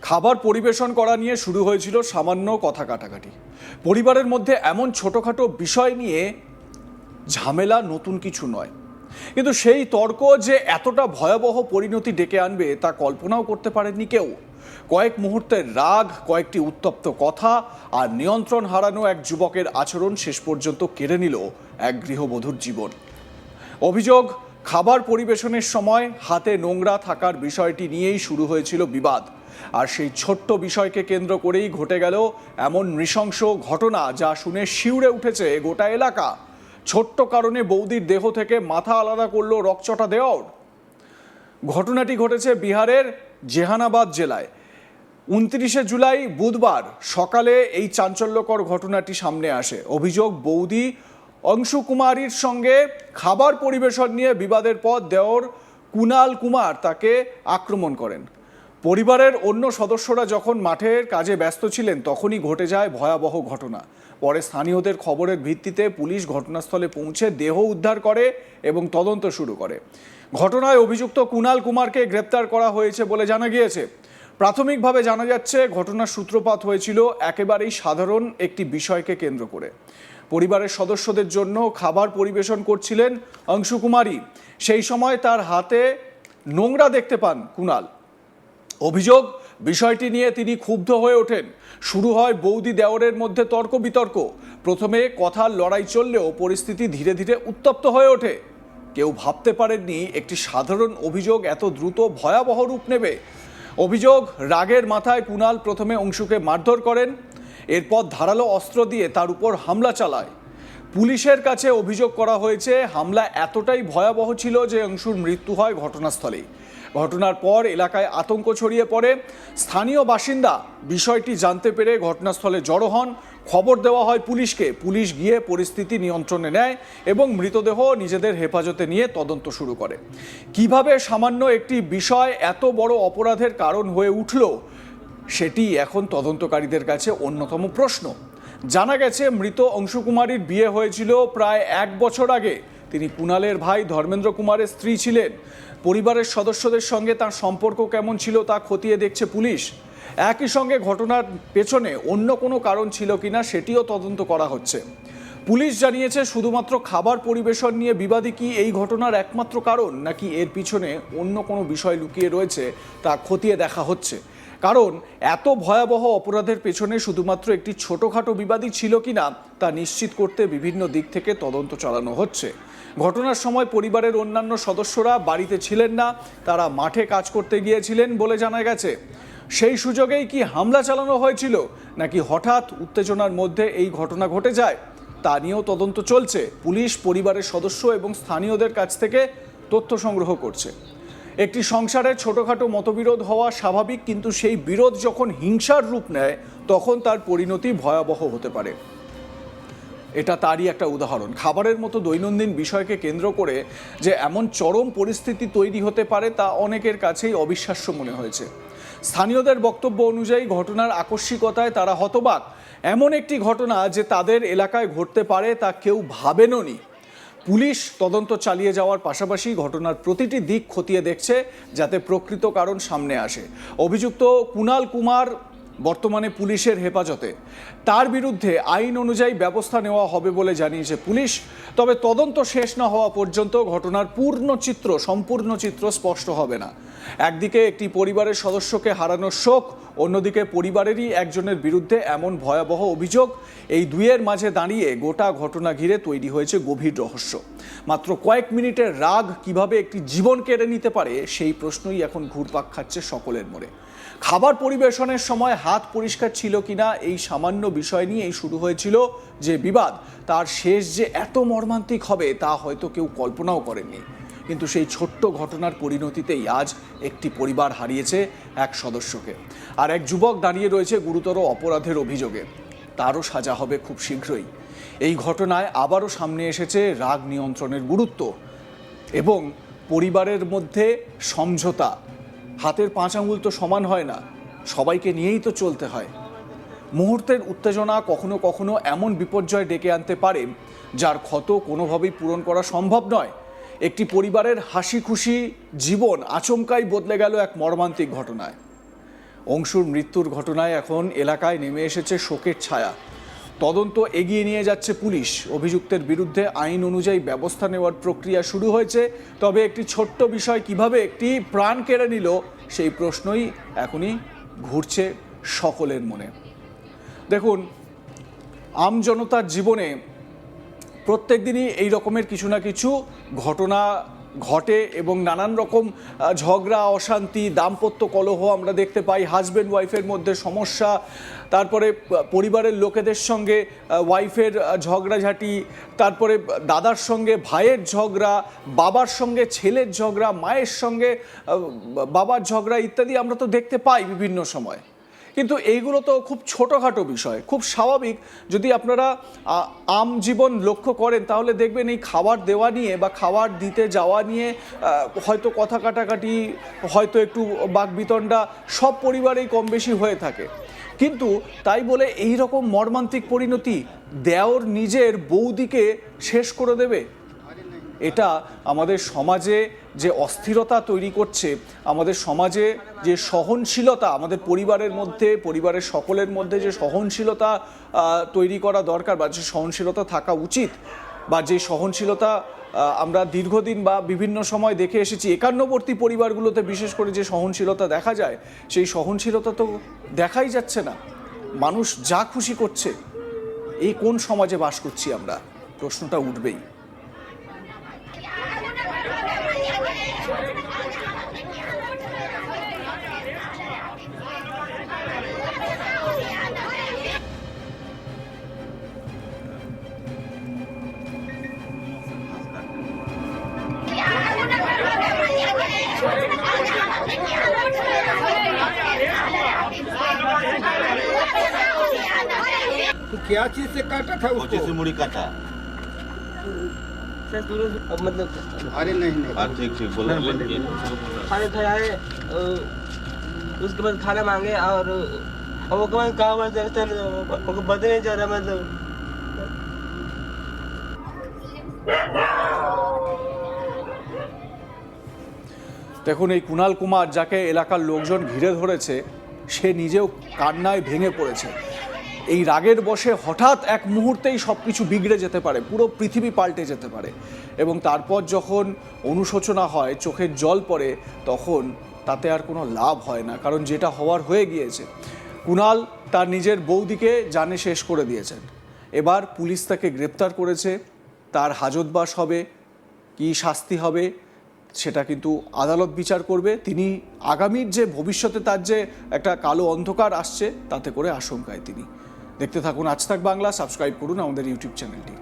খাবার পরিবেশন করা নিয়ে শুরু হয়েছিল সামান্য কথা কাটাকাটি। পরিবারের মধ্যে এমন ছোটখাটো বিষয় নিয়ে ঝামেলা নতুন কিছু নয়, কিন্তু সেই তর্ক যে এতটা ভয়াবহ পরিণতি ডেকে আনবে তা কল্পনাও করতে পারেননি কেউ। কয়েক মুহূর্তের রাগ, কয়েকটি উত্তপ্ত কথা আর নিয়ন্ত্রণ হারানো এক যুবকের আচরণ শেষ পর্যন্ত কেড়ে নিল এক গৃহবধূর জীবন। অভিযোগ, খাবার পরিবেশনের সময় হাতে নোংরা থাকার বিষয়টি নিয়েই শুরু হয়েছিল বিবাদ। আর সেই ছোট্ট বিষয়কে কেন্দ্র করেই ঘটে গেল এমন নৃশংস ঘটনা যা শুনে শিউরে উঠেছে গোটা এলাকা। ছোট্ট কারণে বৌদির দেহ থেকে মাথা আলাদা করলো রকচটা দেওর। ঘটনাটি ঘটেছে বিহারের জেহানাবাদ জেলায়। 29শে জুলাই বুধবার সকালে এই চাঞ্চল্যকর ঘটনাটি সামনে আসে। অভিযোগ, বৌদি অংশু কুমারীর সঙ্গে খাবার পরিবেশন নিয়ে বিবাদের পর দেওর কুনাল কুমার তাকে আক্রমণ করেন। পরিবারের অন্য সদস্যরা যখন মাঠের কাজে ব্যস্ত ছিলেন তখনই ঘটে যায় ভয়াবহ ঘটনা। পরে স্থানীয়দের খবরের ভিত্তিতে পুলিশ ঘটনাস্থলে পৌঁছে দেহ উদ্ধার করে এবং তদন্ত শুরু করে। ঘটনায় অভিযুক্ত কুনাল কুমারকে গ্রেপ্তার করা হয়েছে বলে জানা গিয়েছে। প্রাথমিকভাবে জানা যাচ্ছে ঘটনার সূত্রপাত হয়েছিল একেবারেই সাধারণ একটি বিষয়কে কেন্দ্র করে। পরিবারের সদস্যদের জন্য খাবার পরিবেশন করছিলেন অংশু কুমারী। সেই সময় তার হাতে নোংরা দেখতে পান কুনাল। অভিযোগ, বিষয়টি নিয়ে তিনি ক্ষুব্ধ হয়ে ওঠেন। শুরু হয় বৌদি দেওরের মধ্যে তর্ক বিতর্ক। প্রথমে কথার লড়াই চললেও পরিস্থিতি ধীরে ধীরে উত্তপ্ত হয়ে ওঠে। কেউ ভাবতে পারেননি একটি সাধারণ অভিযোগ এত দ্রুত ভয়াবহ রূপ নেবে। অভিযোগ, রাগের মাথায় কুনাল প্রথমে অংশুকে মারধর করেন, এরপর ধারালো অস্ত্র দিয়ে তার উপর হামলা চালায়। পুলিশের কাছে অভিযোগ করা হয়েছে হামলা এতটাই ভয়াবহ ছিল যে অংশুর মৃত্যু হয় ঘটনাস্থলেই। ঘটনার পর এলাকায় আতঙ্ক ছড়িয়ে পড়ে। স্থানীয় বাসিন্দা বিষয়টি জানতে পেরে ঘটনাস্থলে জড়ো হন। খবর দেওয়া হয় পুলিশকে। পুলিশ গিয়ে পরিস্থিতি নিয়ন্ত্রণে নেয় এবং মৃতদেহ নিজেদের হেফাজতে নিয়ে তদন্ত শুরু করে। কিভাবে সামান্য একটি বিষয় এত বড় অপরাধের কারণ হয়ে উঠল, সেটি এখন তদন্তকারীদের কাছে অন্যতম প্রশ্ন। জানা গেছে মৃত অংশু কুমারীর বিয়ে হয়েছিল প্রায় 1 বছর আগে। তিনি কুনালের ভাই ধর্মেন্দ্র কুমারের স্ত্রী ছিলেন। পরিবারের সদস্যদের সঙ্গে তার সম্পর্ক কেমন ছিল তা খতিয়ে দেখছে পুলিশ। একই সঙ্গে ঘটনার পেছনে অন্য কোনো কারণ ছিল কিনা সেটিও তদন্ত করা হচ্ছে। পুলিশ জানিয়েছে শুধুমাত্র খাবার পরিবেশন নিয়ে বিবাদই কি এই ঘটনার একমাত্র কারণ, নাকি এর পিছনে অন্য কোনো বিষয় লুকিয়ে রয়েছে তা খতিয়ে দেখা হচ্ছে। কারণ এত ভয়াবহ অপরাধের পেছনে শুধুমাত্র একটি ছোটোখাটো বিবাদই ছিল কিনা তা নিশ্চিত করতে বিভিন্ন দিক থেকে তদন্ত চালানো হচ্ছে। ঘটনার সময় পরিবারের অন্যান্য সদস্যরা বাড়িতে ছিলেন না, তারা মাঠে কাজ করতে গিয়েছিলেন বলে জানা গেছে। সেই সুযোগেই কি হামলা চালানো হয়েছিল, নাকি হঠাৎ উত্তেজনার মধ্যে এই ঘটনা ঘটে যায় তা নিয়েও তদন্ত চলছে। পুলিশ পরিবারের সদস্য এবং স্থানীয়দের কাছ থেকে তথ্য সংগ্রহ করছে। একটি সংসারে ছোটোখাটো মতবিরোধ হওয়া স্বাভাবিক, কিন্তু সেই বিরোধ যখন হিংসার রূপ নেয় তখন তার পরিণতি ভয়াবহ হতে পারে। এটা তারই একটা উদাহরণ। খাবারের মতো দৈনন্দিন বিষয়কে কেন্দ্র করে যে এমন চরম পরিস্থিতি তৈরি হতে পারে তা অনেকের কাছেই অবিশ্বাস্য মনে হয়েছে। স্থানীয়দের বক্তব্য অনুযায়ী ঘটনার আকস্মিকতায় তারা হতবাক। এমন একটি ঘটনা যে তাদের এলাকায় ঘটতে পারে তা কেউ ভাবেননি। পুলিশ তদন্ত চালিয়ে যাওয়ার পাশাপাশি ঘটনার প্রতিটি দিক খতিয়ে দেখছে যাতে প্রকৃত কারণ সামনে আসে। অভিযুক্ত কুনাল কুমার বর্তমানে পুলিশের হেফাজতে। তার বিরুদ্ধে আইন অনুযায়ী ব্যবস্থা নেওয়া হবে বলে জানিয়েছে পুলিশ। তবে তদন্ত শেষ না হওয়া পর্যন্ত ঘটনার সম্পূর্ণ চিত্র স্পষ্ট হবে না। একদিকে একটি পরিবারের সদস্যকে হারানোর শোক, অন্যদিকে পরিবারেরই একজনের বিরুদ্ধে এমন ভয়াবহ অভিযোগ। এই দুইয়ের মাঝে দাঁড়িয়ে গোটা ঘটনা ঘিরে তৈরি হয়েছে গভীর রহস্য। মাত্র কয়েক মিনিটের রাগ কিভাবে একটি জীবন কেড়ে নিতে পারে সেই প্রশ্নই এখন ঘুরপাক খাচ্ছে সকলের মনে। খাবার পরিবেশনের সময় হাত পরিষ্কার ছিল কিনা এই সামান্য বিষয় নিয়েই শুরু হয়েছিল যে বিবাদ, তার শেষ যে এত মর্মান্তিক হবে তা হয়তো কেউ কল্পনাও করেননি। কিন্তু সেই ছোট্ট ঘটনার পরিণতিতেই আজ একটি পরিবার হারিয়েছে এক সদস্যকে, আর এক যুবক দাঁড়িয়ে রয়েছে গুরুতর অপরাধের অভিযোগে। তারও সাজা হবে খুব শীঘ্রই। এই ঘটনায় আবারও সামনে এসেছে রাগ নিয়ন্ত্রণের গুরুত্ব এবং পরিবারের মধ্যে সমঝোতা। হাতের 5 আঙুল তো সমান হয় না, সবাইকে নিয়েই তো চলতে হয়। মুহূর্তের উত্তেজনা কখনো কখনো এমন বিপর্যয় ডেকে আনতে পারে যার ক্ষত কোনোভাবেই পূরণ করা সম্ভব নয়। একটি পরিবারের হাসি খুশি জীবন আচমকাই বদলে গেল এক মর্মান্তিক ঘটনায়। অংশুর মৃত্যুর ঘটনায় এখন এলাকায় নেমে এসেছে শোকের ছায়া। তদন্ত এগিয়ে নিয়ে যাচ্ছে পুলিশ। অভিযুক্তের বিরুদ্ধে আইন অনুযায়ী ব্যবস্থা নেওয়ার প্রক্রিয়া শুরু হয়েছে। তবে একটি ছোট্ট বিষয় কিভাবে একটি প্রাণ কেড়ে নিল সেই প্রশ্নই এখনই ঘুরছে সকলের মনে। দেখুন, আমজনতার জীবনে প্রত্যেক দিনই এই রকমের কিছু না কিছু ঘটনা ঘটে এবং নানান রকম ঝগড়া, অশান্তি, দাম্পত্য কলহ আমরা দেখতে পাই। হাজব্যান্ড ওয়াইফের মধ্যে সমস্যা, তারপরে পরিবারের লোকেদের সঙ্গে ওয়াইফের ঝগড়াঝাটি, তারপরে দাদার সঙ্গে ভাইয়ের ঝগড়া, বাবার সঙ্গে ছেলের ঝগড়া, মায়ের সঙ্গে বাবার ঝগড়া ইত্যাদি আমরা তো দেখতে পাই বিভিন্ন সময়। কিন্তু এইগুলো তো খুব ছোটোখাটো বিষয়, খুব স্বাভাবিক। যদি আপনারা আম জীবন লক্ষ্য করেন তাহলে দেখবেন এই খাবার দেওয়া নিয়ে বা খাবার দিতে যাওয়া নিয়ে হয়তো কথা কাটাকাটি, হয়তো একটু বাকবিতণ্ডা সব পরিবারেই কম বেশি হয়ে থাকে। কিন্তু তাই বলে এই রকম মর্মান্তিক পরিণতি, দেওর নিজের বৌদিকে শেষ করে দেবে, এটা আমাদের সমাজে যে অস্থিরতা তৈরি করছে, আমাদের সমাজে যে সহনশীলতা, আমাদের পরিবারের মধ্যে, পরিবারের সকলের মধ্যে যে সহনশীলতা তৈরি করা দরকার বা যে সহনশীলতা থাকা উচিত, বা যে সহনশীলতা আমরা দীর্ঘদিন বা বিভিন্ন সময় দেখে এসেছি, একান্নবর্তী পরিবারগুলোতে বিশেষ করে যে সহনশীলতা দেখা যায়, সেই সহনশীলতা তো দেখাই যাচ্ছে না। মানুষ যা খুশি করছে। এই কোন সমাজে বাস করছি আমরা? প্রশ্নটা উঠবেই। तो क्या चीज से काटा था उसको? कोची से मुड़ी काटा। मतलब अरे नहीं हाँ ठीक ठीक बोलो खाने थे आए, उसके बाद खाना मांगे और वो कहीं कहा उनको पता नहीं चल रहा। मतलब দেখুন, এই কুণাল কুমার, যাকে এলাকার লোকজন ঘিরে ধরেছে, সে নিজেও কান্নায় ভেঙে পড়েছে। এই রাগের বশে হঠাৎ এক মুহূর্তেই সব কিছু বিগড়ে যেতে পারে, পুরো পৃথিবী পাল্টে যেতে পারে। এবং তারপর যখন অনুশোচনা হয়, চোখের জল পড়ে, তখন তাতে আর কোনো লাভ হয় না, কারণ যেটা হওয়ার হয়ে গিয়েছে। কুণাল তার নিজের বৌদিকে জানে শেষ করে দিয়েছেন। এবার পুলিশ তাকে গ্রেপ্তার করেছে। তার হাজতবাস হবে, কি শাস্তি হবে সেটা কিন্তু আদালত বিচার করবে। তিনি আগামীর যে ভবিষ্যতে তার যে একটা কালো অন্ধকার আসছে, তাতে করে আশঙ্কায় তিনি। দেখতে থাকুন আজ তাক বাংলা, সাবস্ক্রাইব করুন আমাদের ইউটিউব চ্যানেলটি।